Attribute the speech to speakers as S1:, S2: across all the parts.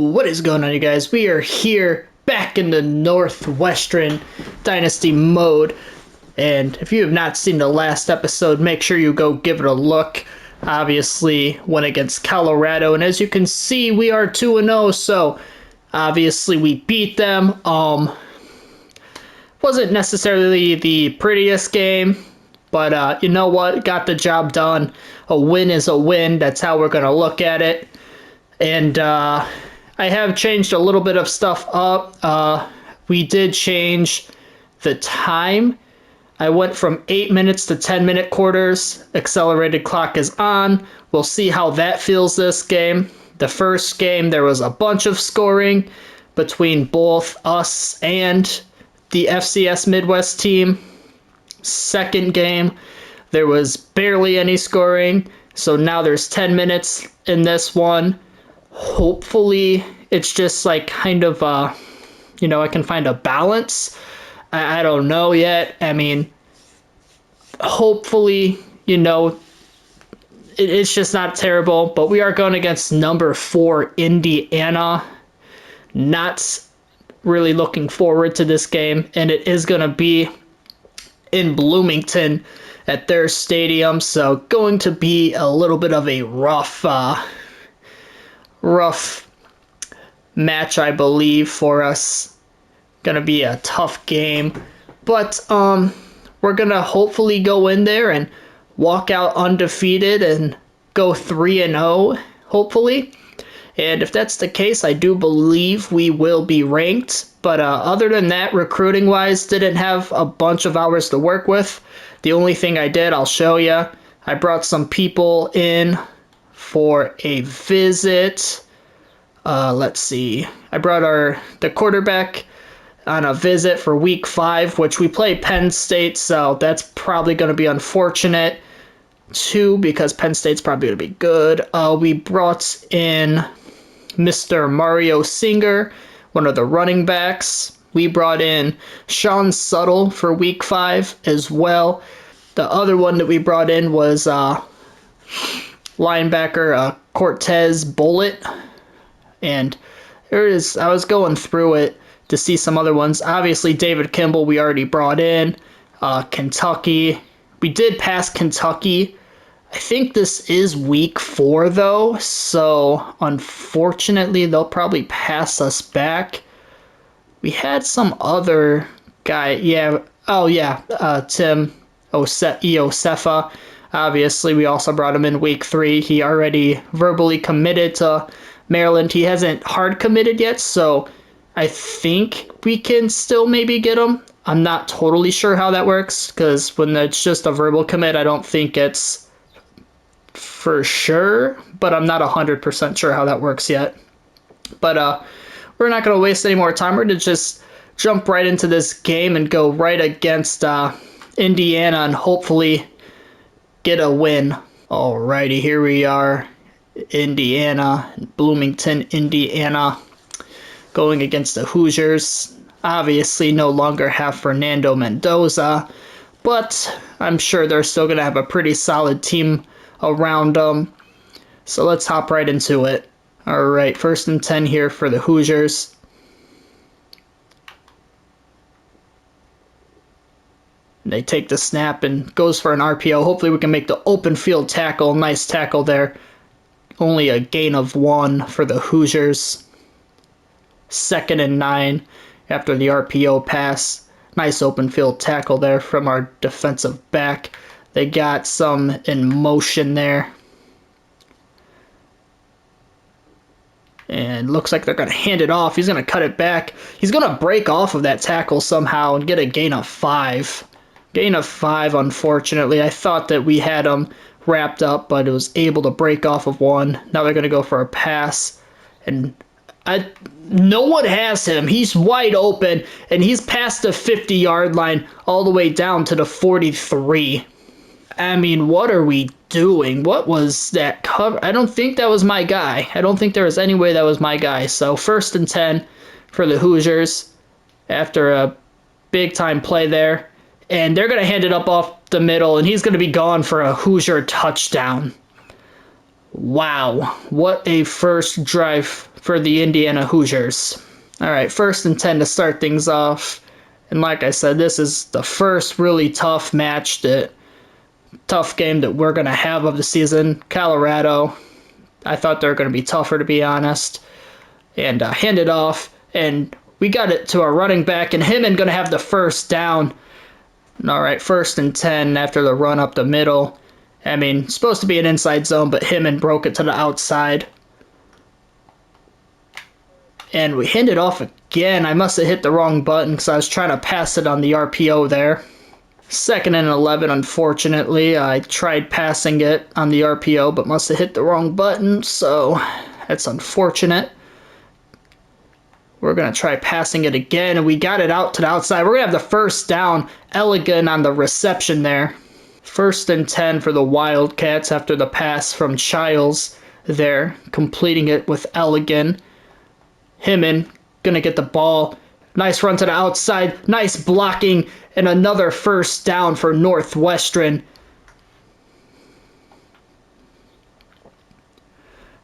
S1: What is going on, you guys? We are here back in the Northwestern Dynasty mode. And if you have not seen the last episode, make sure you go give it a look. Obviously, went against Colorado. And as you can see, we are 2-0. So, obviously, we beat them. Wasn't necessarily the prettiest game. But you know what? Got the job done. A win is a win. That's how we're going to look at it. And I have changed a little bit of stuff up. We did change the time. I went from 8 minutes to 10-minute quarters. Accelerated clock is on. We'll see how that feels this game. The first game, there was a bunch of scoring between both us and the FCS Midwest team. Second game, there was barely any scoring. So now there's 10 minutes in this one. Hopefully it's just like kind of I can find a balance. I don't know yet. I mean, hopefully, it's just not terrible, but we are going against number 4 Indiana. Not really looking forward to this game, and it is going to be in Bloomington at their stadium, so going to be a little bit of a rough match, I believe, for us. Gonna be a tough game, but we're gonna hopefully go in there and walk out undefeated and go 3-0, hopefully. And if that's the case, I do believe we will be ranked. But other than that, recruiting wise, didn't have a bunch of hours to work with. The only thing I did, I'll show you. I brought some people in for a visit. Let's see. I brought the quarterback on a visit for week 5, which we play Penn State, so that's probably going to be unfortunate too, because Penn State's probably going to be good. We brought in Mr. Mario Singer, one of the running backs. We brought in Sean Suttle for week 5 as well. The other one that we brought in was linebacker Cortez Bullitt. And there it is. I was going through it to see some other ones. Obviously, David Kimball we already brought in. Kentucky. We did pass Kentucky. I think this is week 4, though. So, unfortunately, they'll probably pass us back. We had some other guy. Yeah. Oh, yeah. Tim Iosefa. Obviously, we also brought him in week 3. He already verbally committed to Maryland. He hasn't hard committed yet, so I think we can still maybe get him. I'm not totally sure how that works, because when it's just a verbal commit, I don't think it's for sure, but I'm not 100% sure how that works yet. But we're not going to waste any more time. We're going to just jump right into this game and go right against Indiana and hopefully get a win. Alrighty, here we are. Indiana, Bloomington, Indiana, going against the Hoosiers. Obviously, no longer have Fernando Mendoza, but I'm sure they're still going to have a pretty solid team around them. So let's hop right into it. All right, 1st and 10 here for the Hoosiers. They take the snap and goes for an RPO. Hopefully we can make the open field tackle. Nice tackle there. Only a gain of 1 for the Hoosiers. 2nd and 9 after the RPO pass. Nice open field tackle there from our defensive back. They got some in motion there. And looks like they're going to hand it off. He's going to cut it back. He's going to break off of that tackle somehow and get a gain of 5. Gain of 5, unfortunately. I thought that we had him wrapped up, but it was able to break off of 1. Now they're going to go for a pass. And no one has him. He's wide open, and he's past the 50-yard line all the way down to the 43. I mean, what are we doing? What was that cover? I don't think that was my guy. I don't think there was any way that was my guy. So 1st and 10 for the Hoosiers after a big-time play there. And they're going to hand it up off the middle, and he's going to be gone for a Hoosier touchdown. Wow, what a first drive for the Indiana Hoosiers. All right, 1st and 10 to start things off. And like I said, this is the first really tough tough game that we're going to have of the season. Colorado, I thought they were going to be tougher, to be honest. And hand it off, and we got it to our running back, and him and going to have the first down. All right, 1st and 10 after the run up the middle. I mean, supposed to be an inside zone, but him and broke it to the outside. And we hand it off again. I must have hit the wrong button because I was trying to pass it on the RPO there. 2nd and 11, unfortunately. I tried passing it on the RPO, but must have hit the wrong button, so that's unfortunate. We're going to try passing it again, and we got it out to the outside. We're going to have the first down. Elegant on the reception there. 1st and 10 for the Wildcats after the pass from Childs there, completing it with Elegant. Himmin going to get the ball. Nice run to the outside. Nice blocking, and another first down for Northwestern.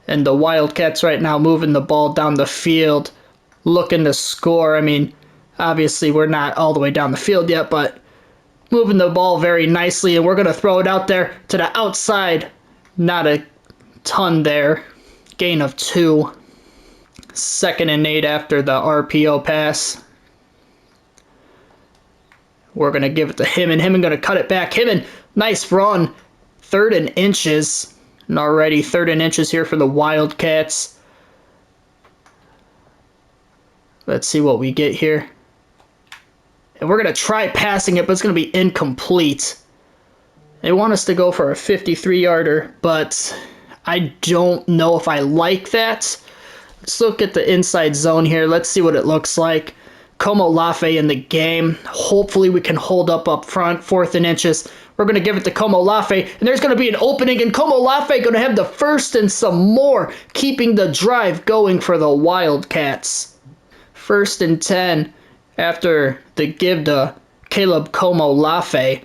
S1: And the Wildcats right now moving the ball down the field, looking to score. I mean, obviously we're not all the way down the field yet, but moving the ball very nicely, and we're going to throw it out there to the outside. Not a ton there. Gain of 2. 2nd and 8 after the RPO pass. We're going to give it to Himmin. Himmin going to cut it back. Himmin, nice run. 3rd and inches. And already 3rd and inches here for the Wildcats. Let's see what we get here. And we're going to try passing it, but it's going to be incomplete. They want us to go for a 53-yarder, but I don't know if I like that. Let's look at the inside zone here. Let's see what it looks like. Como Lafe in the game. Hopefully we can hold up front. 4th and inches. We're going to give it to Como Lafe, and there's going to be an opening, and Como Lafe going to have the first and some more, keeping the drive going for the Wildcats. 1st and 10 after the give to Caleb Como Lafe.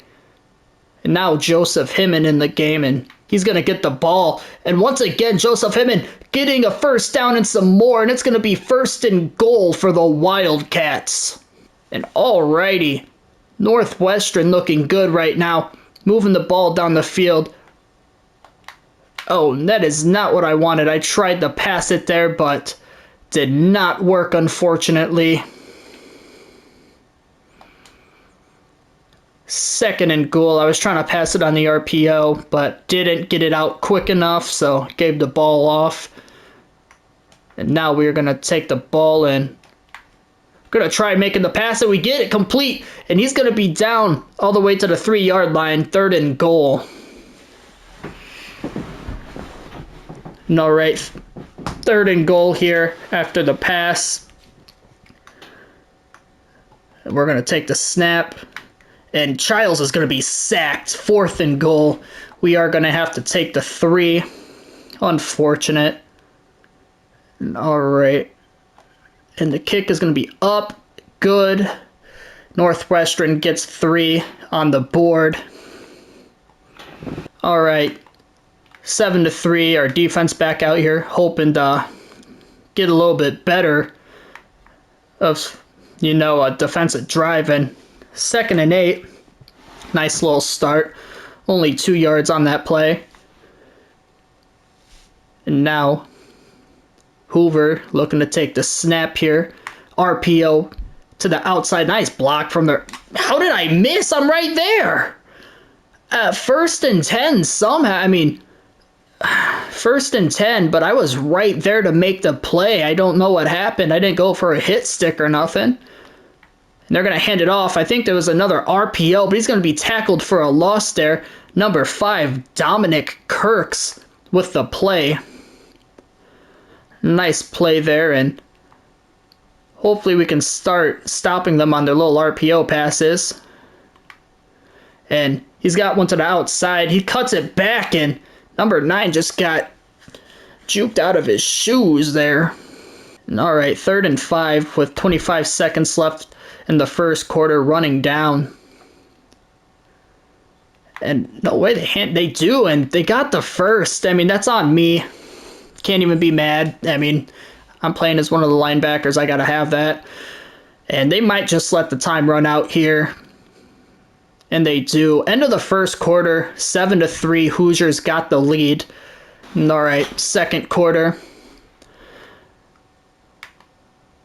S1: And now Joseph Himmin in the game, and he's going to get the ball. And once again, Joseph Himmin getting a first down and some more, and it's going to be 1st and goal for the Wildcats. And alrighty, Northwestern looking good right now, moving the ball down the field. Oh, that is not what I wanted. I tried to pass it there, but did not work, unfortunately. 2nd and goal. I was trying to pass it on the RPO, but didn't get it out quick enough, so gave the ball off. And now we're going to take the ball and going to try making the pass, and we get it complete. And he's going to be down all the way to the 3-yard line, 3rd and goal. And all right, 3rd and goal here after the pass. And we're going to take the snap. And Childs is going to be sacked. 4th and goal. We are going to have to take the 3. Unfortunate. All right. And the kick is going to be up. Good. Northwestern gets 3 on the board. All right. 7-3. Our defense back out here, hoping to get a little bit better of, a defensive drive. And 2nd and 8. Nice little start. Only 2 yards on that play. And now Hoover looking to take the snap here. RPO to the outside. Nice block from there. How did I miss? I'm right there. 1st and 10 somehow. 1st and 10, but I was right there to make the play. I don't know what happened. I didn't go for a hit stick or nothing. And they're going to hand it off. I think there was another RPO, but he's going to be tackled for a loss there. Number 5, Dominic Kirks with the play. Nice play there, and hopefully we can start stopping them on their little RPO passes. And he's got one to the outside. He cuts it back, and number 9 just got juked out of his shoes there. And all right, 3rd and 5 with 25 seconds left in the first quarter, running down. And no way they do, and they got the first. That's on me. Can't even be mad. I'm playing as one of the linebackers. I got to have that. And they might just let the time run out here. And they do. End of the first quarter, 7-3. Hoosiers got the lead. All right, second quarter.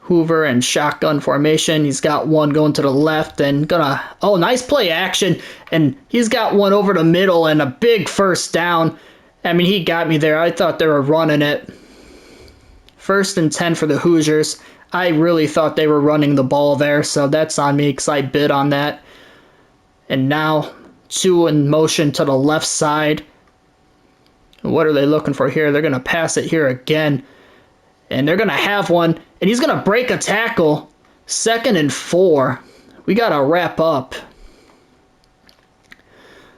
S1: Hoover and shotgun formation. He's got one going to the left and gonna, oh, nice play action. And he's got one over the middle and a big first down. I mean, he got me there. I thought they were running it. 1st and 10 for the Hoosiers. I really thought they were running the ball there, so that's on me because I bid on that. And now 2 in motion to the left side. What are they looking for here? They're going to pass it here again. And they're going to have one. And he's going to break a tackle. 2nd and 4. We got to wrap up.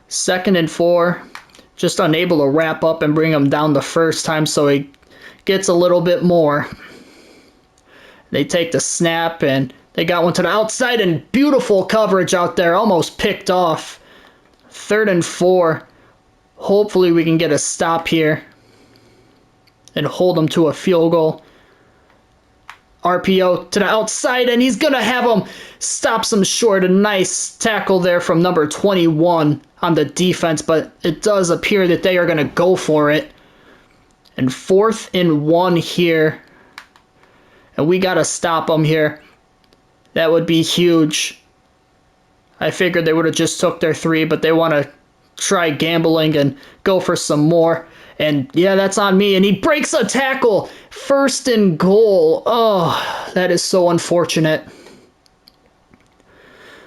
S1: 2nd and 4. Just unable to wrap up and bring him down the first time, so he gets a little bit more. They take the snap, and they got one to the outside, and beautiful coverage out there. Almost picked off. 3rd and 4. Hopefully we can get a stop here and hold them to a field goal. RPO to the outside, and he's going to have him. Stops him short. A nice tackle there from number 21 on the defense, but it does appear that they are going to go for it. And 4th and 1 here. And we got to stop them here. That would be huge. I figured they would have just took their 3, but they want to try gambling and go for some more. And yeah, that's on me. And he breaks a tackle. 1st and goal. Oh, that is so unfortunate.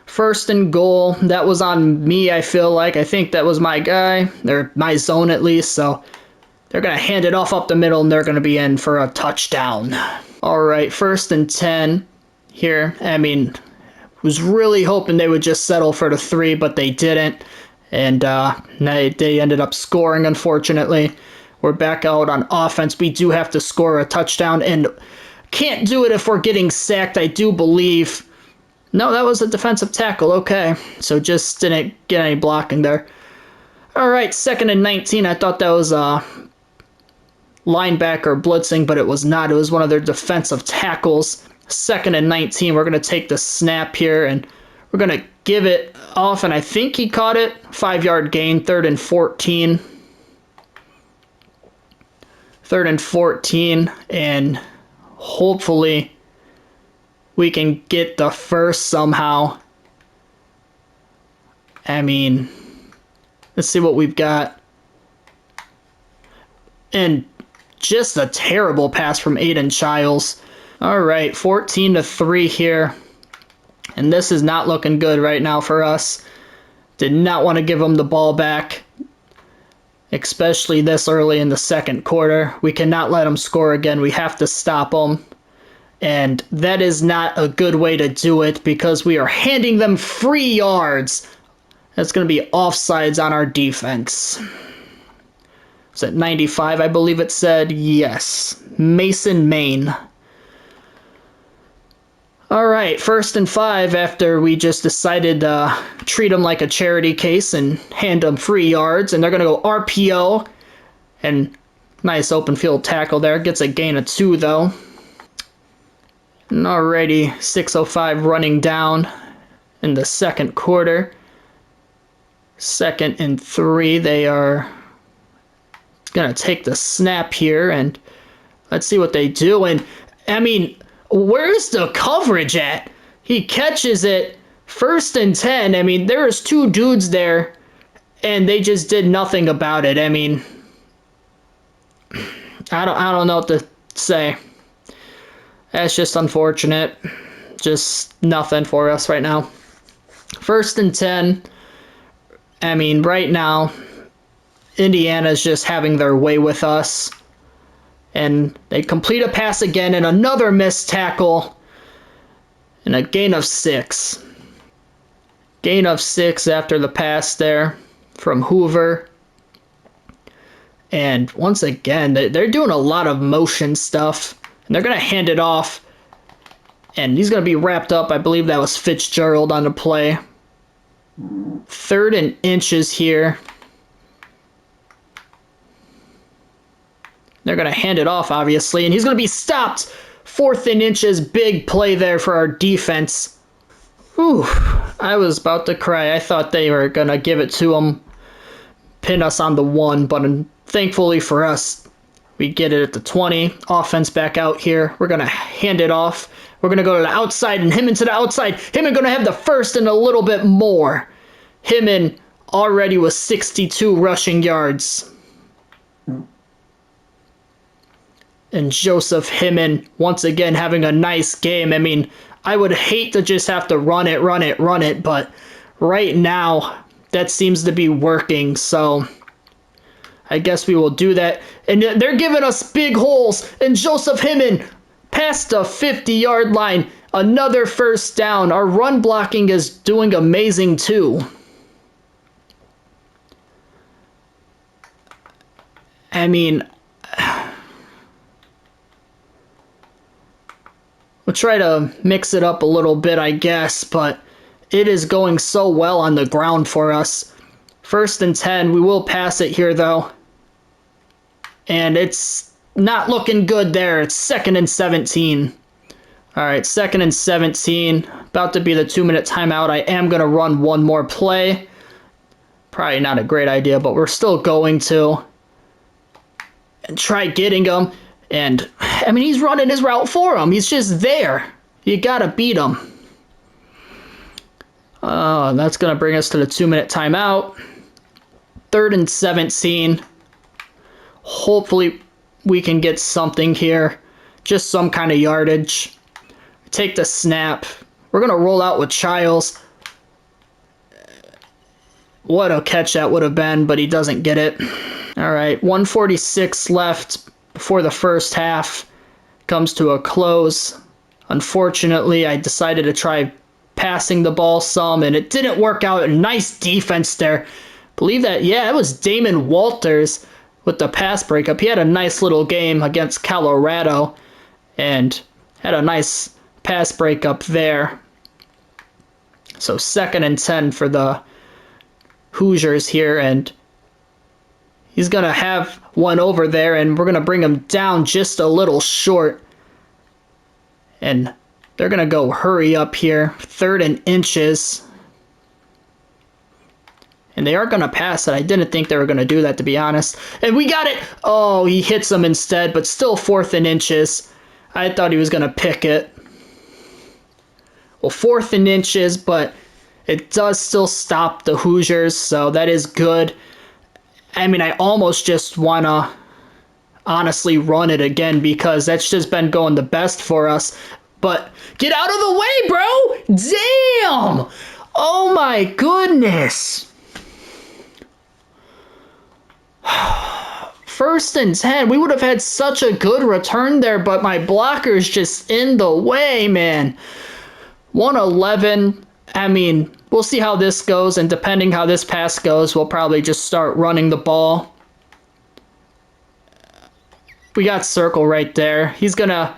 S1: 1st and goal. That was on me, I feel like. I think that was my guy, or my zone at least. So they're going to hand it off up the middle, and they're going to be in for a touchdown. All right, 1st and 10 here. I mean, was really hoping they would just settle for the 3, but they didn't. And they ended up scoring, unfortunately. We're back out on offense. We do have to score a touchdown, and can't do it if we're getting sacked, I do believe. No, that was a defensive tackle. Okay, so just didn't get any blocking there. All right, 2nd and 19. I thought that was linebacker blitzing, but it was not. It was one of their defensive tackles. 2nd and 19. We're going to take the snap here, and we're going to give it off, and I think he caught it. 5-yard gain, 3rd and 14. 3rd and 14, and hopefully we can get the first somehow. I mean, let's see what we've got. And just a terrible pass from Aiden Childs. All right, 14-3 here. And this is not looking good right now for us. Did not want to give them the ball back, especially this early in the second quarter. We cannot let them score again. We have to stop them. And that is not a good way to do it because we are handing them free yards. That's going to be offsides on our defense. Is it 95, I believe it said? Yes. Mason, Maine. All right, 1st and 5 after we just decided to treat them like a charity case and hand them free yards. And they're going to go RPO. And nice open field tackle there. Gets a gain of 2, though. And already 6:05 running down in the second quarter. 2nd and 3. They are going to take the snap here. And let's see what they do. And, I mean, where's the coverage at? He catches it. 1st and 10. I mean, there's 2 dudes there, and they just did nothing about it. I mean, I don't know what to say. That's just unfortunate. Just nothing for us right now. 1st and 10. I mean, right now, Indiana's just having their way with us. And they complete a pass again, and another missed tackle. And a gain of 6. Gain of 6 after the pass there from Hoover. And once again, they're doing a lot of motion stuff. And they're going to hand it off. And he's going to be wrapped up. I believe that was Fitzgerald on the play. 3rd and inches here. They're going to hand it off, obviously, and he's going to be stopped. 4th and inches, big play there for our defense. Whew, I was about to cry. I thought they were going to give it to him, pin us on the 1, but thankfully for us, we get it at the 20. Offense back out here. We're going to hand it off. We're going to go to the outside, and Himon to the outside. Himon going to have the first and a little bit more. Himon already with 62 rushing yards. And Joseph Himon, once again, having a nice game. I mean, I would hate to just have to run it, but right now, that seems to be working, so I guess we will do that. And they're giving us big holes, and Joseph Himon past the 50-yard line. Another first down. Our run blocking is doing amazing, too. I mean, we'll try to mix it up a little bit, I guess, but it is going so well on the ground for us. 1st and 10. We will pass it here, though. And it's not looking good there. It's 2nd and 17. All right, 2nd and 17. About to be the 2-minute timeout. I am going to run one more play. Probably not a great idea, but we're still going to. And try getting him. And, I mean, he's running his route for him. He's just there. You got to beat him. That's going to bring us to the 2-minute timeout. 3rd and 17. Hopefully we can get something here. Just some kind of yardage. Take the snap. We're going to roll out with Childs. What a catch that would have been, but he doesn't get it. All right, 1:46 left before the first half comes to a close. Unfortunately, I decided to try passing the ball some, and it didn't work out. A nice defense there. Believe that, yeah, it was Damon Walters with the pass breakup. He had a nice little game against Colorado and had a nice pass breakup there. So 2nd and 10 for the Hoosiers here, and he's going to have one over there, and we're going to bring him down just a little short. And they're going to go hurry up here. 3rd and inches. And they are going to pass it. I didn't think they were going to do that, to be honest. And we got it. Oh, he hits him instead, but still 4th and inches. I thought he was going to pick it. Well, 4th and inches, but it does still stop the Hoosiers, so that is good. I mean, I almost just want to honestly run it again because that's just been going the best for us. But get out of the way, bro! Damn! Oh my goodness! 1st and 10. We would have had such a good return there, but my blocker's just in the way, man. 111. I mean, we'll see how this goes, and depending how this pass goes, we'll probably just start running the ball. We got circle right there. He's going to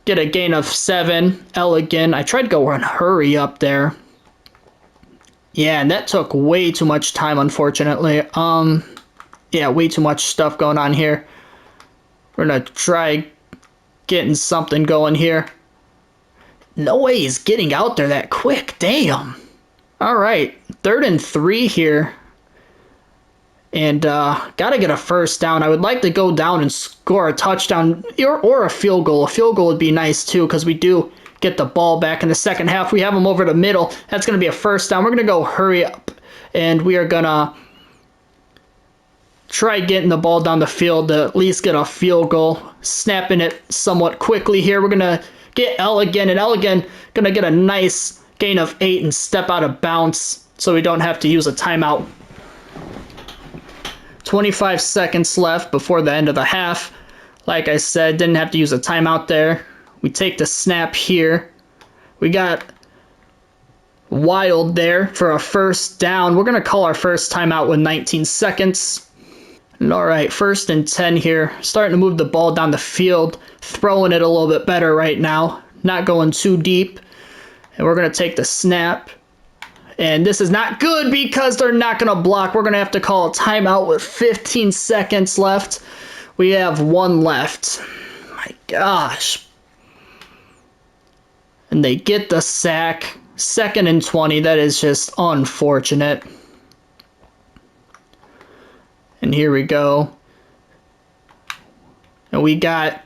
S1: get a gain of 7. Elegant. I tried to go run hurry up there. Yeah, and that took way too much time, unfortunately. Yeah, way too much stuff going on here. We're going to try getting something going here. No way he's getting out there that quick. Damn. All right, 3rd and 3 here. And got to get a first down. I would like to go down and score a touchdown or a field goal. A field goal would be nice, too, because we do get the ball back in the second half. We have them over the middle. That's going to be a first down. We're going to go hurry up, and we are going to try getting the ball down the field to at least get a field goal. Snapping it somewhat quickly here. We're going to get Elegant, and Elegant going to get a nice gain of 8 and step out of bounds so we don't have to use a timeout. 25 seconds left before the end of the half. Like I said, didn't have to use a timeout there. We take the snap here. We got Wild there for a first down. We're going to call our first timeout with 19 seconds. And all right, 1st and 10 here. Starting to move the ball down the field. Throwing it a little bit better right now. Not going too deep. And we're going to take the snap. And this is not good because they're not going to block. We're going to have to call a timeout with 15 seconds left. We have one left. My gosh. And they get the sack. 2nd and 20. That is just unfortunate. And here we go. And we got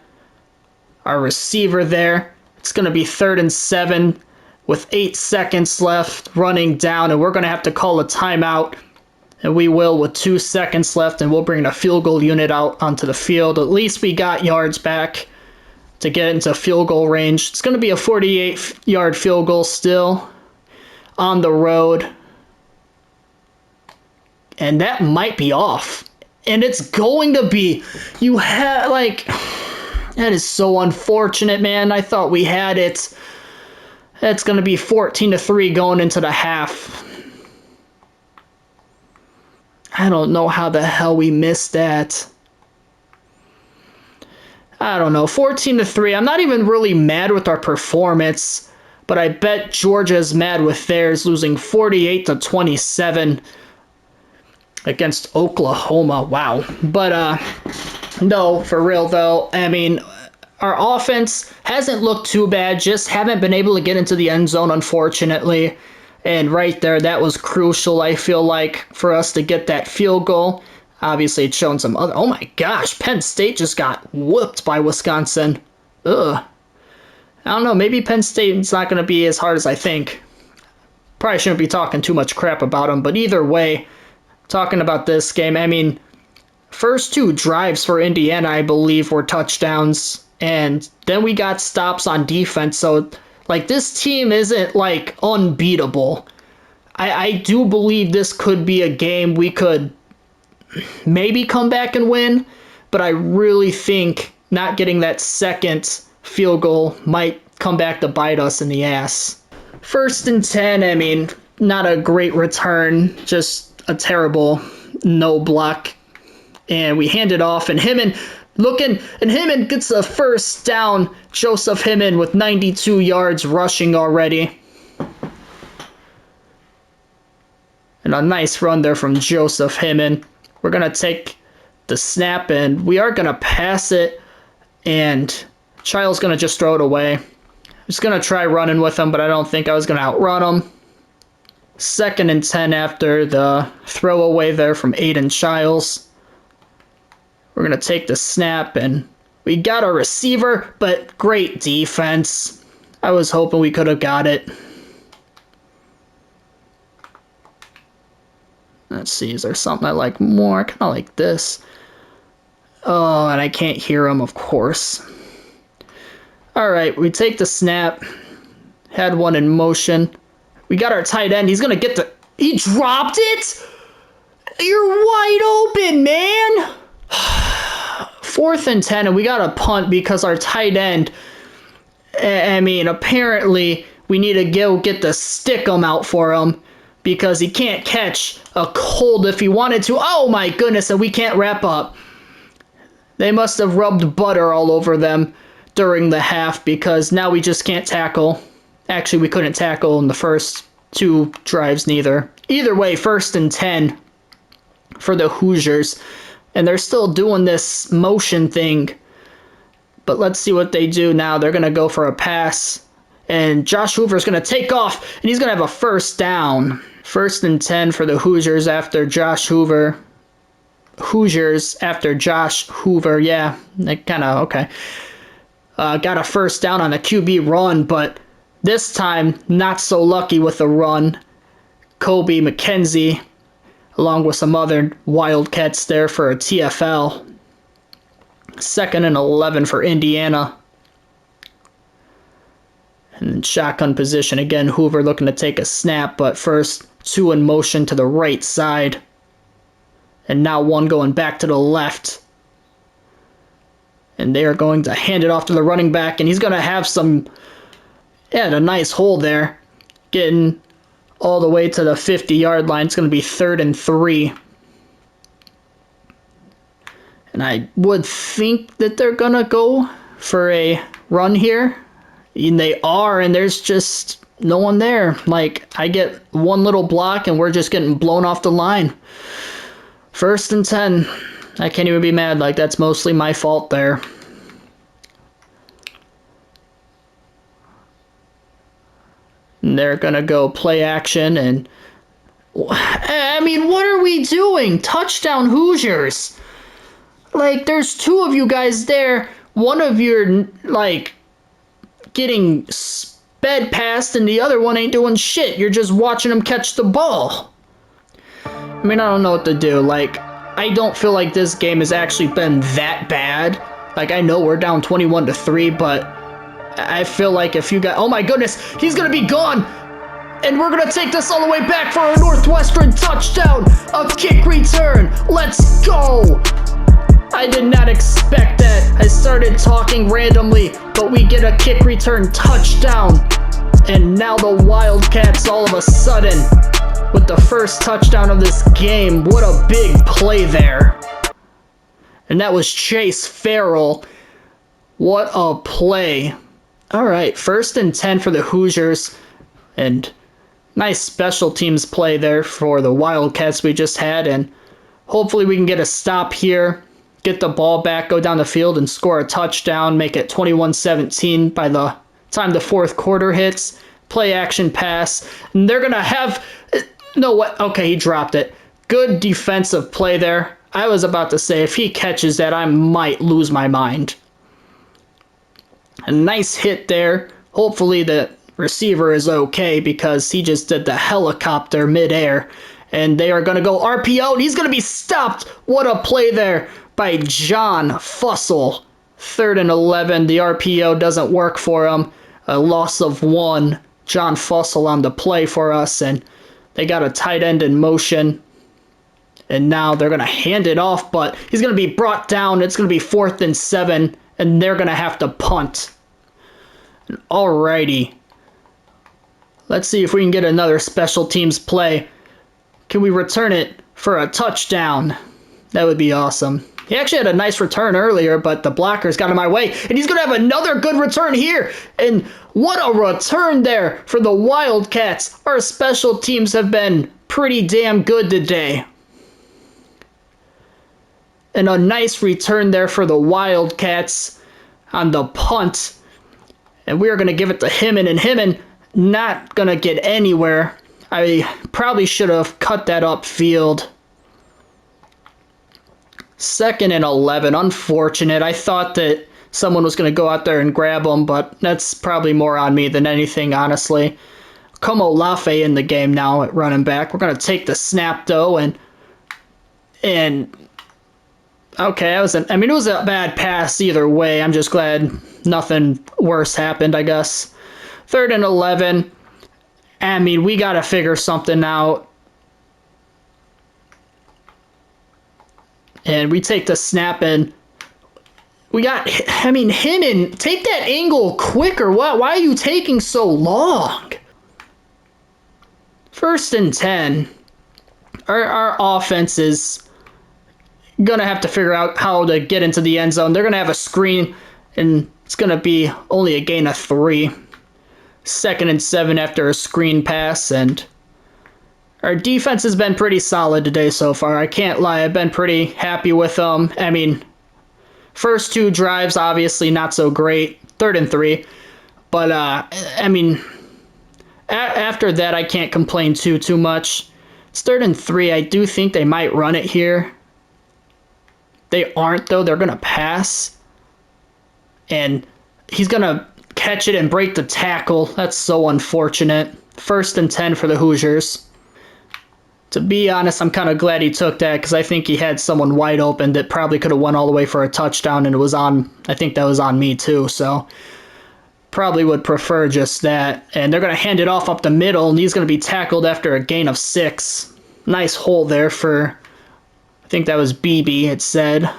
S1: our receiver there. It's going to be 3rd and 7 with 8 seconds left, running down, and we're going to have to call a timeout. And we will with 2 seconds left, and we'll bring the field goal unit out onto the field. At least we got yards back to get into field goal range. It's going to be a 48-yard field goal still on the road. And that might be off. And it's going to be. You had, like, that is so unfortunate, man. I thought we had it. That's going to be 14-3 going into the half. I don't know how the hell we missed that. I don't know. 14-3. I'm not even really mad with our performance, but I bet Georgia's mad with theirs, losing 48-27 against Oklahoma. Wow. But no, for real though. I mean, our offense hasn't looked too bad, just haven't been able to get into the end zone, unfortunately. And right there, that was crucial, I feel like, for us to get that field goal. Obviously, it's shown some other... Oh my gosh, Penn State just got whooped by Wisconsin. Ugh. I don't know, maybe Penn State's not going to be as hard as I think. Probably shouldn't be talking too much crap about them, but either way, talking about this game, I mean, first 2 drives for Indiana, I believe, were touchdowns, and then we got stops on defense, so, like, this team isn't, like, unbeatable. I do believe this could be a game we could maybe come back and win, but I really think not getting that second field goal might come back to bite us in the ass. 1st and 10, I mean, not a great return, just a terrible no block. And we hand it off, and Himon gets a first down. Joseph Himon with 92 yards rushing already. And a nice run there from Joseph Himon. We're going to take the snap, and we are going to pass it, and Child's going to just throw it away. I was going to try running with him, but I don't think I was going to outrun him. 2nd and 10 after the throwaway there from Aiden Childs. We're going to take the snap, and we got our receiver, but great defense. I was hoping we could have got it. Let's see, is there something I like more? I kind of like this. Oh, and I can't hear him, of course. All right, we take the snap. Had one in motion. We got our tight end. He's going to get the... He dropped it? You're wide open, man. 4th and 10, and we got a punt because our tight end... I mean, apparently, we need to go get the stick-em out for him because he can't catch a cold if he wanted to. Oh, my goodness, and we can't wrap up. They must have rubbed butter all over them during the half because now we just can't tackle. Actually, we couldn't tackle in the first 2 drives neither. Either way, 1st and 10 for the Hoosiers. And they're still doing this motion thing. But let's see what they do now. They're going to go for a pass. And Josh Hoover's going to take off. And he's going to have a first down. 1st and 10 for the Hoosiers after Josh Hoover. Hoosiers after Josh Hoover. Yeah, that kind of, okay. Got a first down on a QB run, but this time not so lucky with the run. Kobe McKenzie, along with some other Wildcats there for a TFL. 2nd and 11 for Indiana. And then shotgun position again. Hoover looking to take a snap, but first 2 in motion to the right side. And now 1 going back to the left. And they are going to hand it off to the running back, and he's going to have some... Yeah, a nice hole there. Getting all the way to the 50-yard line. It's going to be 3rd and 3. And I would think that they're going to go for a run here. And they are, and there's just no one there. Like, I get one little block, and we're just getting blown off the line. 1st and 10. I can't even be mad. Like, that's mostly my fault there. And they're going to go play action. And, I mean, what are we doing? Touchdown Hoosiers. Like, there's two of you guys there. One of you're, like, getting sped past, and the other one ain't doing shit. You're just watching him catch the ball. I mean, I don't know what to do. Like, I don't feel like this game has actually been that bad. Like, I know we're down 21-3, but I feel like if you got... Oh my goodness, he's gonna be gone! And we're gonna take this all the way back for a Northwestern touchdown! A kick return! Let's go! I did not expect that. I started talking randomly, but we get a kick return touchdown. And now the Wildcats all of a sudden, with the first touchdown of this game. What a big play there. And that was Chase Farrell. What a play. All right, 1st and 10 for the Hoosiers. And nice special teams play there for the Wildcats we just had. And hopefully we can get a stop here. Get the ball back, go down the field, and score a touchdown. Make it 21-17 by the time the 4th quarter hits. Play action pass. And they're going to have... No, what? Okay, he dropped it. Good defensive play there. I was about to say, if he catches that, I might lose my mind. A nice hit there. Hopefully the receiver is okay because he just did the helicopter midair. And they are going to go RPO, and he's going to be stopped. What a play there by John Fussell. 3rd and 11. The RPO doesn't work for him. A loss of 1. John Fussell on the play for us, and they got a tight end in motion. And now they're going to hand it off, but he's going to be brought down. It's going to be 4th and 7, and they're going to have to punt. Alrighty. Let's see if we can get another special teams play. Can we return it for a touchdown? That would be awesome. He actually had a nice return earlier, but the blockers got in my way. And he's going to have another good return here. And what a return there for the Wildcats. Our special teams have been pretty damn good today. And a nice return there for the Wildcats on the punt. And we are going to give it to Himon. And Himon not going to get anywhere. I probably should have cut that upfield. 2nd and 11. Unfortunate. I thought that someone was going to go out there and grab him, but that's probably more on me than anything, honestly. Como Lafe in the game now at running back. We're going to take the snap, though, and okay, it was a bad pass either way. I'm just glad nothing worse happened, I guess. 3rd and 11. I mean, we got to figure something out. And we take the snap, and we got, Himon, take that angle quicker. Why are you taking so long? 1st and 10. Our offense is going to have to figure out how to get into the end zone. They're going to have a screen, and it's going to be only a gain of 3. 2nd and 7 after a screen pass, and our defense has been pretty solid today so far. I can't lie. I've been pretty happy with them. I mean, first 2 drives, obviously not so great. 3rd and 3. But, after that, I can't complain too much. It's 3rd and 3. I do think they might run it here. They aren't, though. They're going to pass. And he's going to catch it and break the tackle. That's so unfortunate. 1st and 10 for the Hoosiers. To be honest, I'm kind of glad he took that because I think he had someone wide open that probably could have went all the way for a touchdown, and I think that was on me too, so probably would prefer just that. And they're going to hand it off up the middle, and he's going to be tackled after a gain of 6. Nice hole there for, I think that was BB, it said,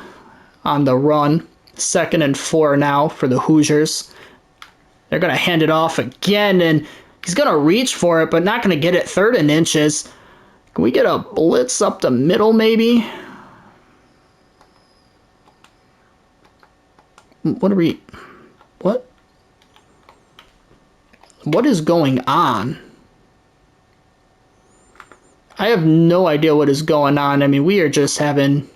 S1: on the run. 2nd and 4 now for the Hoosiers. They're going to hand it off again, and he's going to reach for it, but not going to get it 3rd and inches. Can we get a blitz up the middle, maybe? What? What is going on? I have no idea what is going on. I mean, we are just having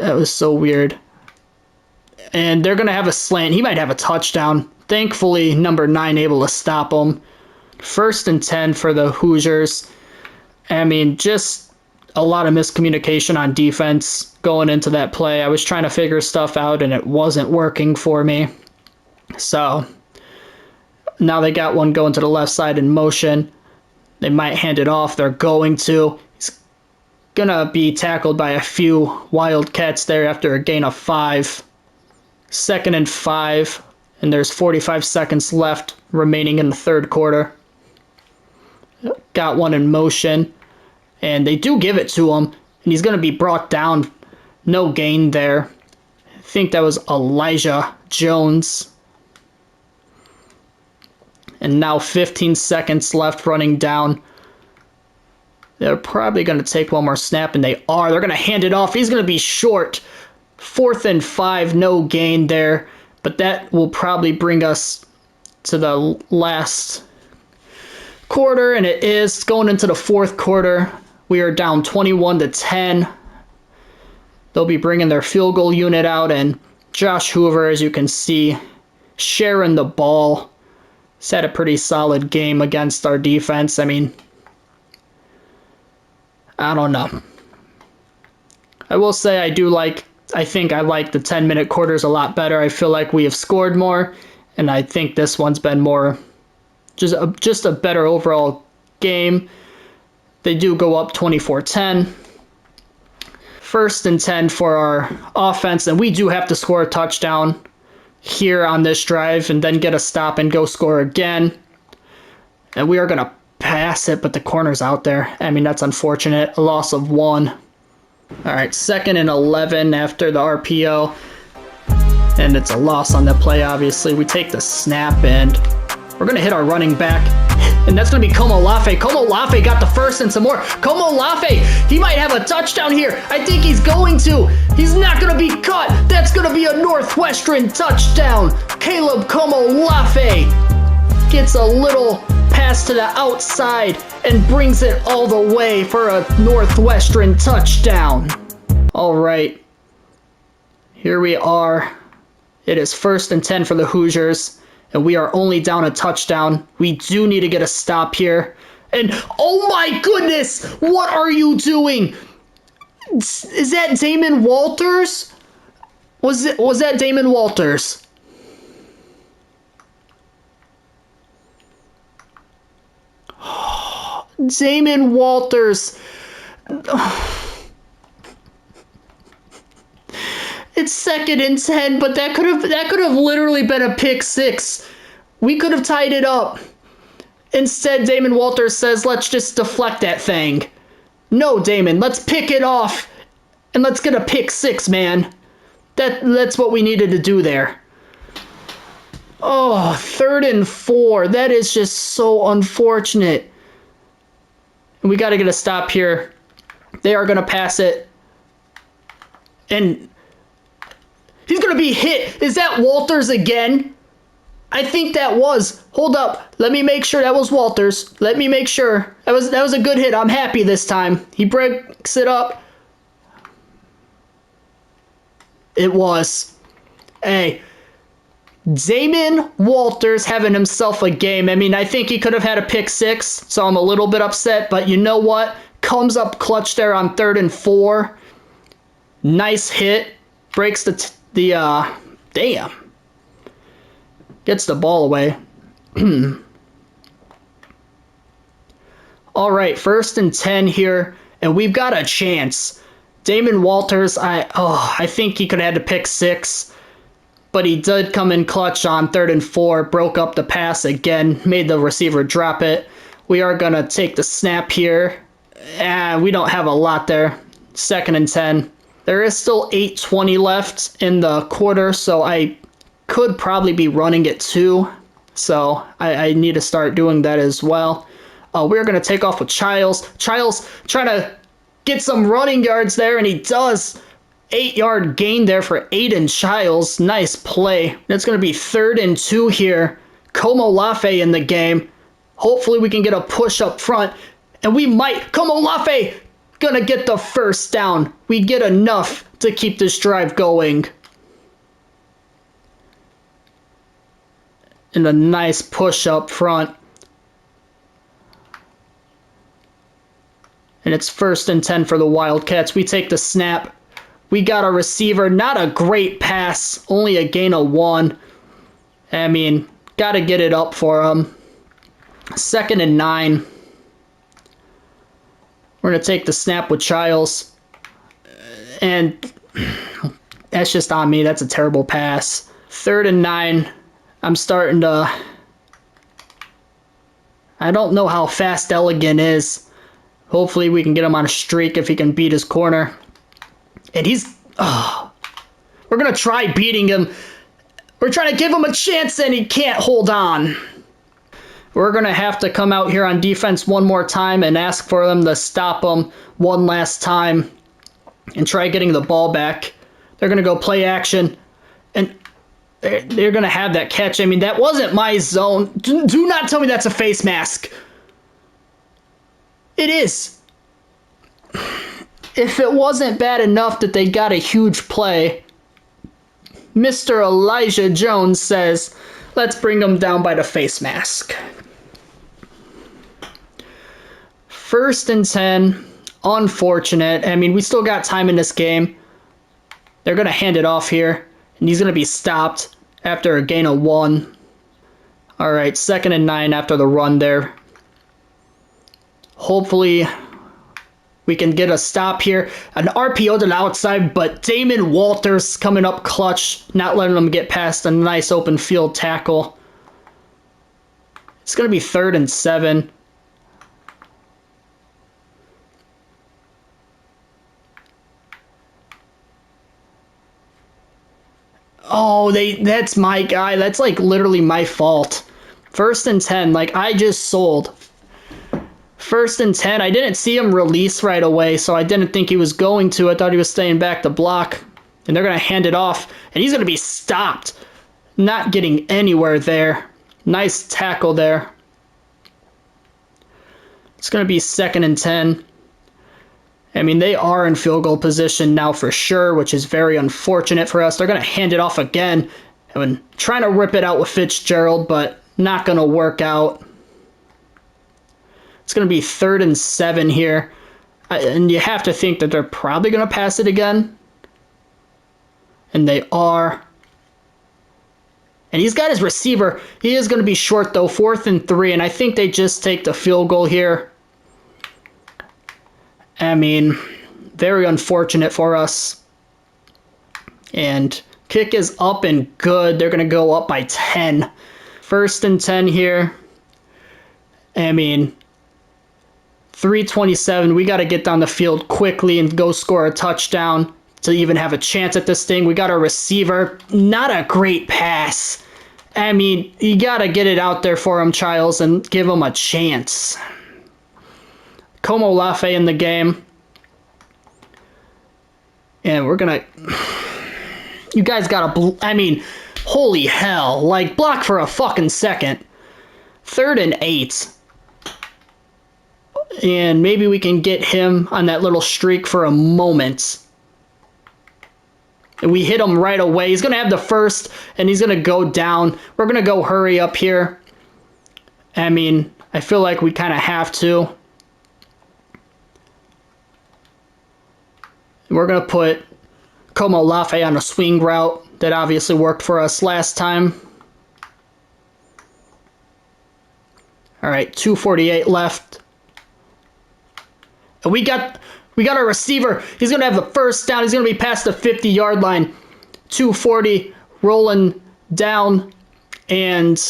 S1: That was so weird. And they're going to have a slant. He might have a touchdown. Thankfully, number 9 able to stop him. 1st and 10 for the Hoosiers. I mean, just a lot of miscommunication on defense going into that play. I was trying to figure stuff out, and it wasn't working for me. So now they got one going to the left side in motion. They might hand it off. They're going to. He's going to be tackled by a few Wildcats there after a gain of 5. 2nd and 5, and there's 45 seconds left remaining in the 3rd quarter. Got one in motion, and they do give it to him, and he's going to be brought down. No gain there. I think that was Elijah Jones. And now 15 seconds left running down. They're probably going to take one more snap, and they are. They're going to hand it off. He's going to be short. 4th and 5, no gain there. But that will probably bring us to the last quarter, and it is going into the 4th quarter. We are down 21-10. They'll be bringing their field goal unit out, and Josh Hoover, as you can see, sharing the ball. He's had a pretty solid game against our defense. I mean, I don't know. I will say I think I like the 10-minute quarters a lot better. I feel like we have scored more, and I think this one's been more just a better overall game. They do go up 24-10. 1st and 10 for our offense, and we do have to score a touchdown here on this drive and then get a stop and go score again. And we are going to pass it, but the corner's out there. I mean, that's unfortunate. A loss of 1. All right, 2nd and 11 after the RPO. And it's a loss on the play, obviously. We take the snap, and we're going to hit our running back. And that's going to be Komolafe. Komolafe got the first and some more. Komolafe, he might have a touchdown here. I think he's going to. He's not going to be cut. That's going to be a Northwestern touchdown. Caleb Komolafe gets a little pass to the outside and brings it all the way for a Northwestern touchdown. All right. Here we are. It is 1st and 10 for the Hoosiers, and we are only down a touchdown. We do need to get a stop here. And oh my goodness, what are you doing? Is that Damon Walters? Was that Damon Walters? Damon Walters. It's 2nd and 10, but that could have literally been a pick 6. We could have tied it up. Instead, Damon Walters says, let's just deflect that thing. No, Damon, let's pick it off and let's get a pick 6, man. That's what we needed to do there. Oh, 3rd and 4. That is just so unfortunate. And we got to get a stop here. They are going to pass it. And he's going to be hit. Is that Walters again? I think that was. Hold up. Let me make sure that was Walters. Let me make sure. That was a good hit. I'm happy this time. He breaks it up. It was. Hey, Damon Walters having himself a game. I mean, I think he could have had a pick 6, so I'm a little bit upset. But you know what? Comes up clutch there on 3rd and 4. Nice hit. Breaks damn. Gets the ball away. All right, 1st and 10 here, and we've got a chance. Damon Walters, I think he could have had to pick 6. But he did come in clutch on 3rd and 4, broke up the pass again, made the receiver drop it. We are going to take the snap here. We don't have a lot there. 2nd and 10. There is still 8:20 left in the quarter, so I could probably be running it too. So I need to start doing that as well. We're going to take off with Childs. Childs trying to get some running yards there, and he does. 8-yard gain there for Aiden Childs. Nice play. It's going to be 3rd and 2 here. Komolafe in the game. Hopefully we can get a push up front. And we might. Komolafe gonna get the first down. We get enough to keep this drive going. And a nice push up front. And it's 1st and 10 for the Wildcats. We take the snap. We got a receiver. Not a great pass. Only a gain of 1. I mean, got to get it up for him. 2nd and 9. We're going to take the snap with Childs. And that's just on me. That's a terrible pass. 3rd and 9. I'm starting to... I don't know how fast Elegant is. Hopefully we can get him on a streak if he can beat his corner. And he's... we're going to try beating him. We're trying to give him a chance and he can't hold on. We're going to have to come out here on defense one more time and ask for them to stop him one last time and try getting the ball back. They're going to go play action. And they're going to have that catch. I mean, that wasn't my zone. Do not tell me that's a face mask. It is. If it wasn't bad enough that they got a huge play, Mr. Elijah Jones says, let's bring them down by the face mask. 1st and 10. Unfortunate. I mean, we still got time in this game. They're going to hand it off here, and he's going to be stopped after a gain of 1. All right, 2nd and 9 after the run there. Hopefully, we can get a stop here. An RPO to the outside, but Damon Walters coming up clutch, not letting them get past a nice open field tackle. It's going to be 3rd and 7. Oh, that's my guy. That's like literally my fault. 1st and 10, like I just sold. 1st and 10, I didn't see him release right away, so I didn't think he was going to. I thought he was staying back to block. And they're going to hand it off, and he's going to be stopped. Not getting anywhere there. Nice tackle there. It's going to be 2nd and 10. I mean, they are in field goal position now for sure, which is very unfortunate for us. They're going to hand it off again. And trying to rip it out with Fitzgerald, but not going to work out. It's going to be 3rd and 7 here. And you have to think that they're probably going to pass it again. And they are. And he's got his receiver. He is going to be short, though. 4th and 3. And I think they just take the field goal here. I mean, very unfortunate for us. And kick is up and good. They're going to go up by 10. 1st and 10 here. I mean, 3:27. We got to get down the field quickly and go score a touchdown to even have a chance at this thing. We got a receiver. Not a great pass. I mean, you got to get it out there for him, Childs, and give him a chance. Como Lafe in the game. And we're going to... You guys got to... I mean, holy hell. Like, block for a fucking second. 3rd and 8. And maybe we can get him on that little streak for a moment. And we hit him right away. He's going to have the first, and he's going to go down. We're going to go hurry up here. I mean, I feel like we kind of have to. We're going to put Como Lafe on a swing route that obviously worked for us last time. All right, 2:48 left. And we got our receiver. He's going to have the first down. He's going to be past the 50-yard line. 2:40 rolling down. And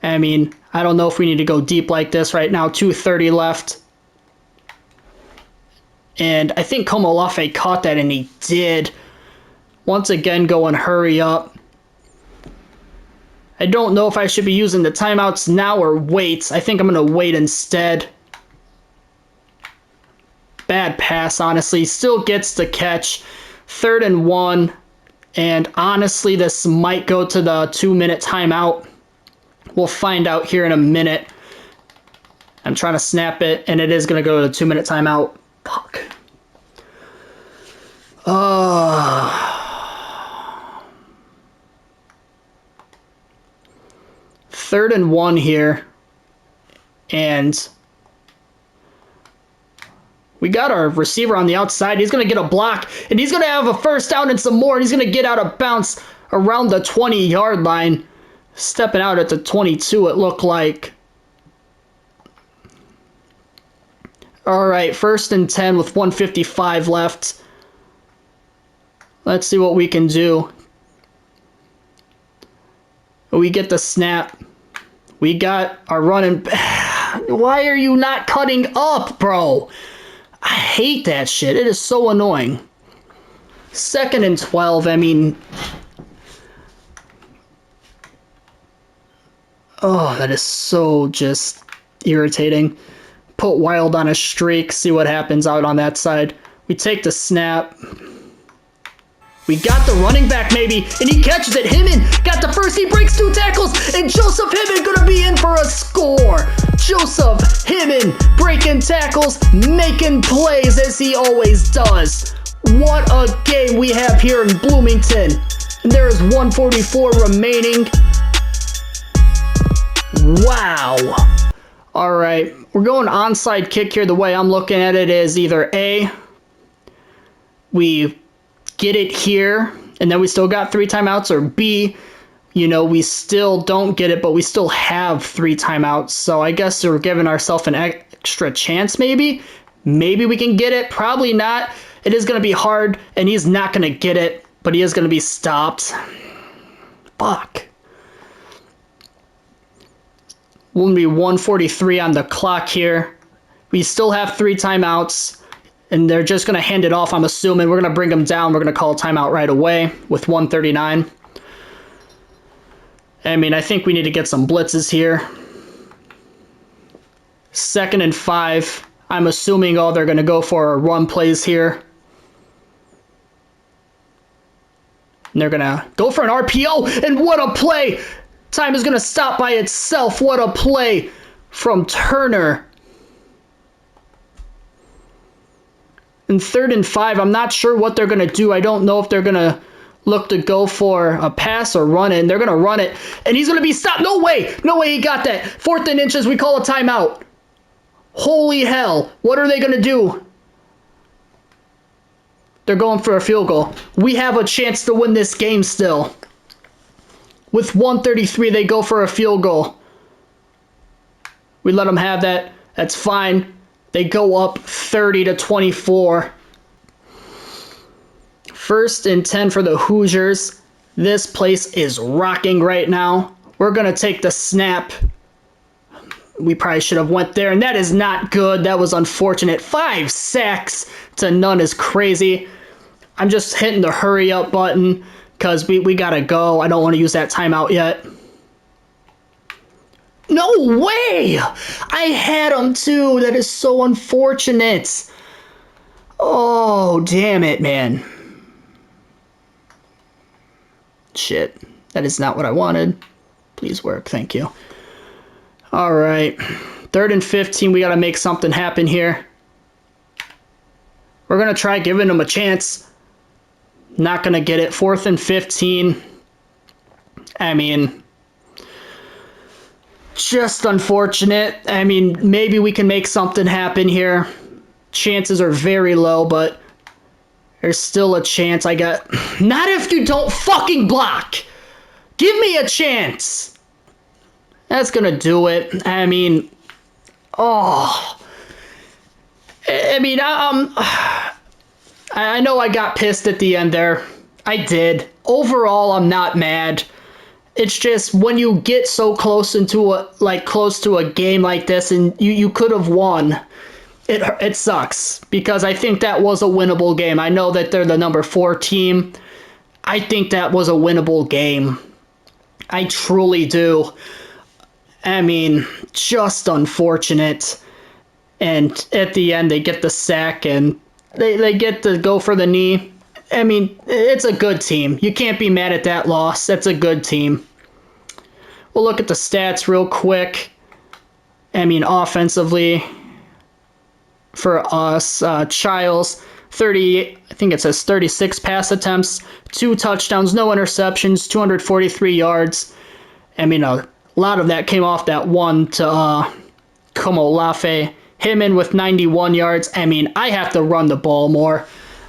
S1: I mean, I don't know if we need to go deep like this right now. 2:30 left. And I think Como Lafe caught that, and he did. Once again, going hurry up. I don't know if I should be using the timeouts now or wait. I think I'm going to wait instead. Bad pass, honestly. Still gets the catch. 3rd and 1. And honestly, this might go to the 2-minute timeout. We'll find out here in a minute. I'm trying to snap it, and it is going to go to the 2-minute timeout. Fuck. Third and 1 here. And we got our receiver on the outside. He's going to get a block, and he's going to have a first down and some more, and he's going to get out of bounds around the 20-yard line. Stepping out at the 22, it looked like. All right, 1st and 10 with 1:55 left. Let's see what we can do. We get the snap. We got our running. Why are you not cutting up, bro? I hate that shit. It is so annoying. 2nd and 12. I mean, oh, that is so just irritating. Put Wild on a streak. See what happens out on that side. We take the snap. We got the running back maybe, and he catches it. Himmin got the first. He breaks 2 tackles, and Joseph Himmin gonna be in for a score. Joseph Himmin breaking tackles, making plays as he always does. What a game we have here in Bloomington. And there is 1:44 remaining. Wow. All right, we're going onside kick here. The way I'm looking at it is either A, we get it here, and then we still got 3 timeouts, or B, we still don't get it, but we still have 3 timeouts. So I guess we're giving ourselves an extra chance maybe. Maybe we can get it. Probably not. It is going to be hard, and he's not going to get it, but he is going to be stopped. Fuck. We'll be 1:43 on the clock here. We still have 3 timeouts. And they're just going to hand it off, I'm assuming. We're going to bring them down. We're going to call a timeout right away with 1:39. I mean, I think we need to get some blitzes here. 2nd and 5. I'm assuming, they're going to go for run plays here. And they're going to go for an RPO. And what a play! Time is going to stop by itself. What a play from Turner. In 3rd and 5, I'm not sure what they're going to do. I don't know if they're going to look to go for a pass or run it. And they're going to run it. And he's going to be stopped. No way. No way he got that. 4th and inches. We call a timeout. Holy hell. What are they going to do? They're going for a field goal. We have a chance to win this game still. With 1:33, they go for a field goal. We let them have that. That's fine. They go up 30-24. 1st and 10 for the Hoosiers. This place is rocking right now. We're going to take the snap. We probably should have went there, and that is not good. That was unfortunate. 5 sacks to none is crazy. I'm just hitting the hurry up button because we got to go. I don't want to use that timeout yet. No way! I had him too. That is so unfortunate. Oh, damn it, man. Shit. That is not what I wanted. Please work. Thank you. All right. 3rd and 15. We got to make something happen here. We're going to try giving them a chance. Not going to get it. 4th and 15. I mean, just unfortunate. I mean, maybe we can make something happen here. Chances are very low, but there's still a chance. Not if you don't fucking block. Give me a chance. That's going to do it. I mean, I know I got pissed at the end there. I did. Overall, I'm not mad. It's just when you get so close close to a game like this and you could have won, it sucks because I think that was a winnable game. I know that they're the number 4 team. I think that was a winnable game. I truly do. I mean, just unfortunate. And at the end, they get the sack and they get to go for the knee. I mean, it's a good team. You can't be mad at that loss. That's a good team. We'll look at the stats real quick. I mean, offensively for us, Childs, 30, I think it says 36 pass attempts, 2 touchdowns, no interceptions, 243 yards. I mean, a lot of that came off that one to Komolafe. Him in with 91 yards. I mean, I have to run the ball more.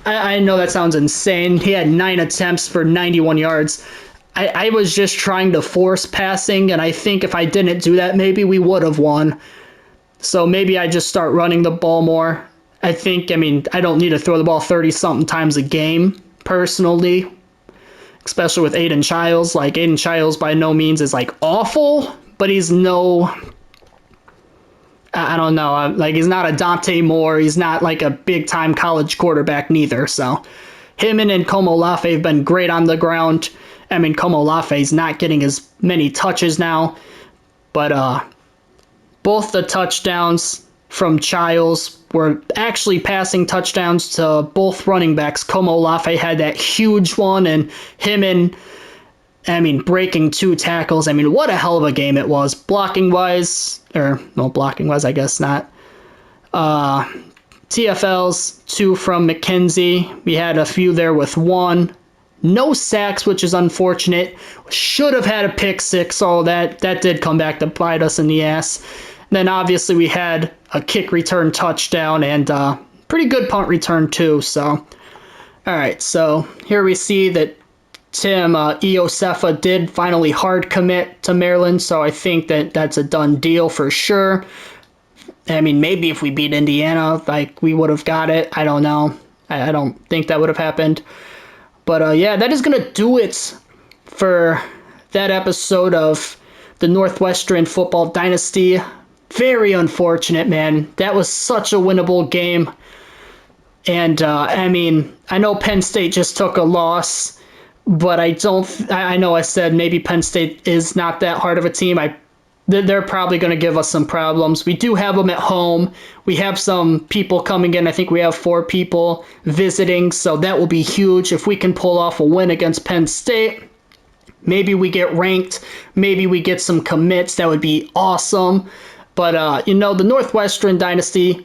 S1: I know that sounds insane. He had 9 attempts for 91 yards. I was just trying to force passing, and I think if I didn't do that, maybe we would have won. So maybe I just start running the ball more. I mean, I don't need to throw the ball 30-something times a game, personally, especially with Aiden Childs. Like, Aiden Childs by no means is, like, awful, but he's no... I don't know. Like, he's not a Dante Moore. He's not, like, a big-time college quarterback neither. So him and Komolafe have been great on the ground. I mean, Komolafe's not getting as many touches now. But both the touchdowns from Childs were actually passing touchdowns to both running backs. Komolafe had that huge one, and him and breaking 2 tackles. I mean, what a hell of a game it was. Blocking-wise, I guess not. TFLs, 2 from McKenzie. We had a few there with 1. No sacks, which is unfortunate. Should have had a pick 6, so that did come back to bite us in the ass. Then obviously we had a kick return touchdown and pretty good punt return too. So, all right, so here we see that Tim Iosefa did finally hard commit to Maryland, so I think that's a done deal for sure. I mean, maybe if we beat Indiana, like, we would have got it. I don't know. I don't think that would have happened. But yeah, that is going to do it for that episode of the Northwestern Football Dynasty. Very unfortunate, man. That was such a winnable game. And, I mean, I know Penn State just took a loss, but I know I said maybe Penn State is not that hard of a team. They're probably going to give us some problems. We do have them at home. We have some people coming in. I think we have 4 people visiting, so that will be huge. If we can pull off a win against Penn State, maybe we get ranked. Maybe we get some commits. That would be awesome. But, the Northwestern Dynasty,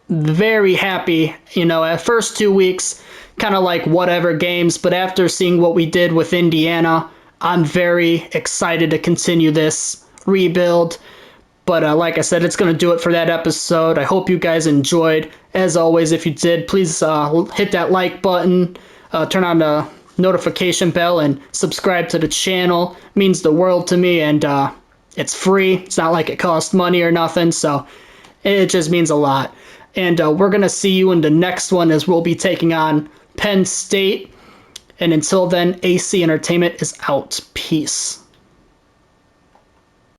S1: very happy. At first 2 weeks, kind of like whatever games, but after seeing what we did with Indiana, I'm very excited to continue this rebuild. But like I said, it's going to do it for that episode. I hope you guys enjoyed. As always, if you did, please hit that like button, turn on the notification bell, and subscribe to the channel. It means the world to me, and it's free. It's not like it costs money or nothing, so it just means a lot. And we're going to see you in the next one, as we'll be taking on Penn State. And until then, AC Entertainment is out. Peace.